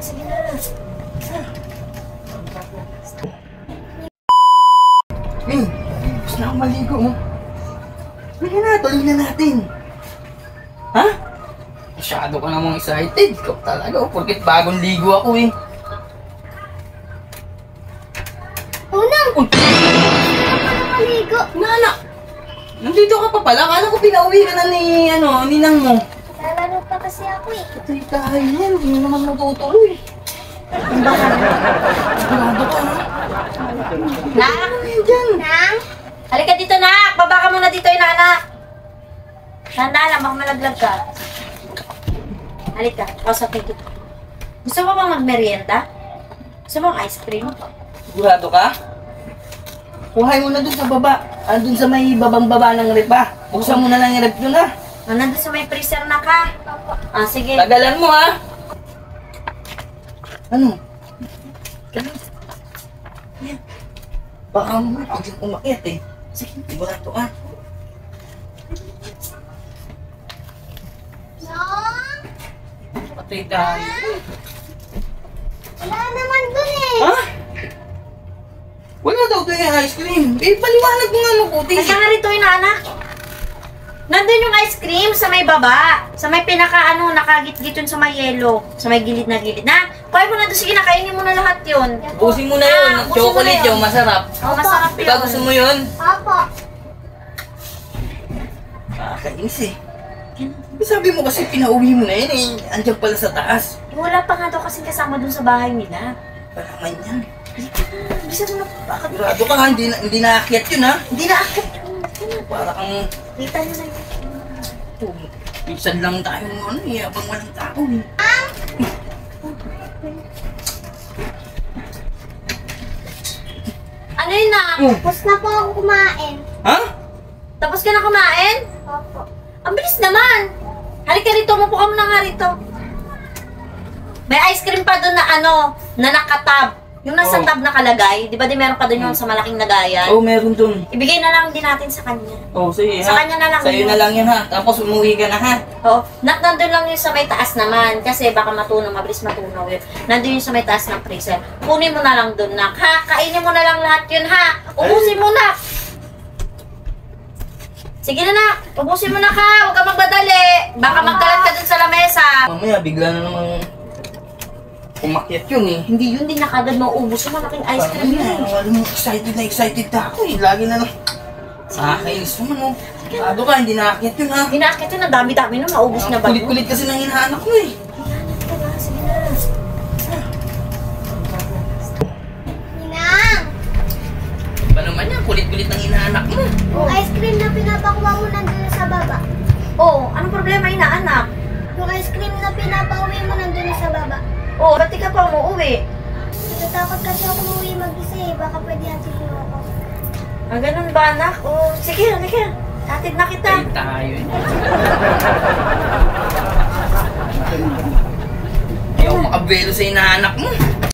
sige na. Gusto na akong maligo mo. Sige na, tuloy na natin. Ha? Masyado ka namang excited. Ikaw talaga, porket bagong ligo ako eh. Unang! Uy! Maligo. Nana! Nandito ka pa pala. Kala ko pinauwi ka na ni, ninang mo. Lalaro pa kasi ako eh. Patay tayo yan. Hindi mo naman natutuloy. Sigurado ka na. Nak! Diyan. Nang? Halika dito, Nak! Baba ka muna dito, inanak! Tanda lang, baka malaglag ka. Halika, kausapin kita. Gusto mo bang magmerienda? Gusto mo ang ice cream? Sigurado ka? Kuhay mo na dun sa baba. Dun sa may babang-baba ng rep ha. Buksan mo na lang yung rep dun ha. Nandun sa may freezer na ka. Sige. Tagalan mo ha. Ano? Yan. Baka mo biglang umakyat eh. Sige, sigurado ha. Nong? Patay tayo. Wala naman dun eh. Ha? Wala daw ito yung ice cream. Paliwanag mo nga mabuti. Kasi nga rito, inanak. Nandun yung ice cream sa may baba. Sa may nakagit-git yun sa may yelo. Sa may gilid na gilid. Kuhay mo na doon. Sige, nakainin mo na lahat yun. Busin mo na yun. Chocolate yung masarap. Masarap yun. Ikaw gusto mo yun? Opo. Kakainis eh. Sabi mo kasi pinauwi mo na yun eh. Andiyan pala sa taas. Wala pa nga daw kasing kasama dun sa bahay nila. Wala man yan. Bisa doon na. Bakit? Sigurado ka ha, hindi naakyat yun ha. Hindi na akit. Para kang... Kita nyo na yun. Minsan lang tayo abang walang tao eh. Ano yun na? Tapos na po ako kumain. Ha? Tapos ka na kumain? Opo. Ang bilis naman. Halika rito, mapo ka muna nga rito. May ice cream pa doon na na nakatab. Yung nasa tab nakalagay, di ba di meron pa doon yung sa malaking lagayan? Oo, meron dun. Ibigay na lang din natin sa kanya. Oo, sige ha. Sa kanya na lang. Sa'yo na lang yan ha. Tapos umuwi ka na ha. Oo. Nandun lang yung sa may taas naman. Kasi baka matunaw, mabilis matunaw yun. Nandun yung sa may taas ng freezer. Kunin mo na lang doon, Nak. Ha? Kainin mo na lang lahat yun, ha? Ubusin mo, Nak. Sige na, Nak. Ubusin mo na, ha? Huwag ka magmadali. Baka magkalat ka dun sa lamesa. Mamaya, bigla na namang umakyat yun eh. Hindi yun, din na kagad mauubos yung malaking ice cream yun. Alam mo, excited na ako eh. Lagi na lang. Nakakainis naman oh. Sigurado ka, hindi nakakit yun ha. Hindi nakakit yun, ang dami-dami na, maubos na ba yun? Kulit-kulit kasi nang hinahanap ko eh. Sige na. Ninang! Ba naman yan, kulit-kulit nang hinahanap mo. Yung ice cream na pinapakuha mo nandun sa baba. Oo, anong problema inaanak? Yung ice cream na pinapauwi mo nandun sa baba. Oo, ba't di ka pa umuwi? Natatakot kasi ako umuwi mag-isa eh. Baka pwede hatid mo ako. Ganun ba, anak? Oo, sige, halika. Hatid na kita. Ay, tayo eh. Ayaw makabelo sa hinahanap mo.